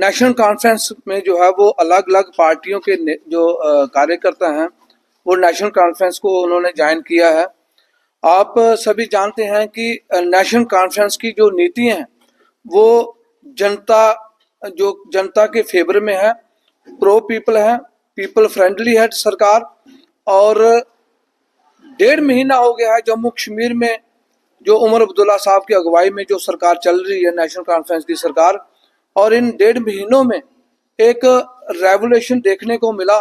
National conference में जो है वो अलग अलग पार्टियों के जो कार्यकर्ता हैं वो नेशनल कॉन्फ्रेंस को उन्होंने ज्वाइन किया है। आप सभी जानते हैं कि नेशनल कॉन्फ्रेंस की जो नीतियां हैं वो जनता के फेवर में है, प्रो पीपल है, पीपल फ्रेंडली है सरकार। और 1.5 महीना हो गया है जम्मू कश्मीर में जो उमर अब्दुल्ला साहब की अगुवाई में जो सरकार चल रही है, नेशनल कॉन्फ्रेंस की सरकार। और इन 1.5 महीनों में एक रेवोल्यूशन देखने को मिला,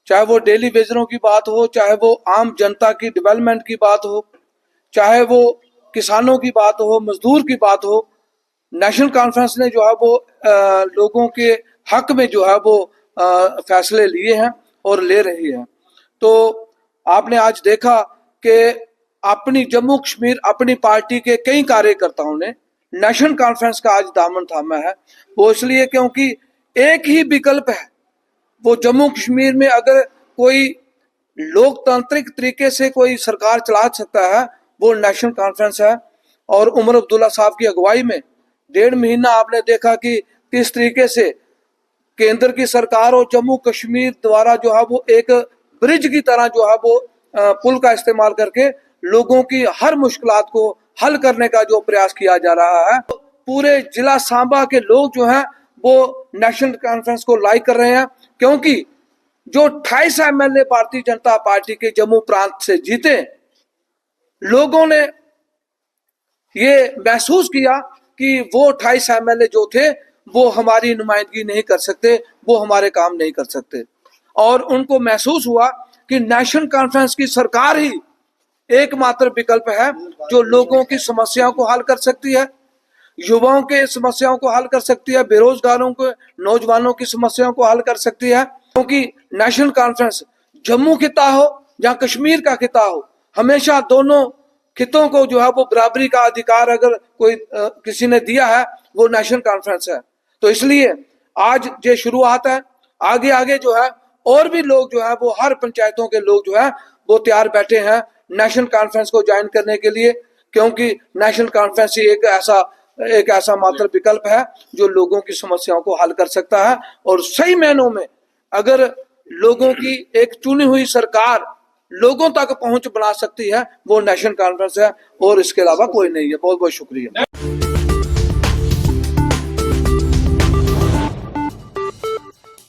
चाहे वो डेली वेजरों की बात हो, चाहे वो आम जनता की डेवलपमेंट की बात हो, चाहे वो किसानों की बात हो, मजदूर की बात हो। नेशनल कॉन्फ्रेंस ने जो है वो लोगों के हक में जो है वो फैसले लिए हैं और ले रही है। तो आपने आज देखा कि अपनी जम्मू कश्मीर अपनी पार्टी के कई कार्यकर्ताओं ने नेशनल कॉन्फ्रेंस का आज दामन थामा है। वो इसलिए क्योंकि एक ही विकल्प है, वो जम्मू कश्मीर में अगर कोई लोकतांत्रिक तरीके से कोई सरकार चला सकता है वो नेशनल कॉन्फ्रेंस है। और उमर अब्दुल्ला साहब की अगुवाई में 1.5 महीना आपने देखा कि किस तरीके से केंद्र की सरकार और जम्मू कश्मीर द्वारा जो है वो एक ब्रिज की तरह जो है वो पुल का इस्तेमाल करके लोगों की हर मुश्किलात को हल करने का जो प्रयास किया जा रहा है। पूरे जिला सांबा के लोग जो हैं वो नेशनल कॉन्फ्रेंस को लाइक कर रहे हैं, क्योंकि जो 28 एमएलए भारतीय जनता पार्टी के जम्मू प्रांत से जीते, लोगों ने ये महसूस किया कि वो 28 एमएलए जो थे वो हमारी नुमाइंदगी नहीं कर सकते, वो हमारे काम नहीं कर सकते। और उनको महसूस हुआ कि नेशनल कॉन्फ्रेंस की सरकार ही एकमात्र विकल्प है जो लोगों की समस्याओं को हल कर सकती है, युवाओं के समस्याओं को हल कर सकती है, बेरोजगारों के नौजवानों की समस्याओं को हल कर सकती है। क्योंकि नेशनल कॉन्फ्रेंस जम्मू खिता हो या कश्मीर का खिता हो, हमेशा दोनों खितों को जो है वो बराबरी का अधिकार अगर कोई किसी ने दिया है वो नेशनल कॉन्फ्रेंस है। तो इसलिए आज ये शुरुआत है, आगे आगे जो है और भी लोग जो है वो हर पंचायतों के लोग जो है वो तैयार बैठे हैं नेशनल कॉन्फ्रेंस को ज्वाइन करने के लिए, क्योंकि नेशनल कॉन्फ्रेंस ही एक ऐसा मात्र विकल्प है जो लोगों की समस्याओं को हल कर सकता है। और सही मायनों में अगर लोगों की एक चुनी हुई सरकार लोगों तक पहुंच बना सकती है वो नेशनल कॉन्फ्रेंस है, और इसके अलावा कोई नहीं है। बहुत बहुत शुक्रिया।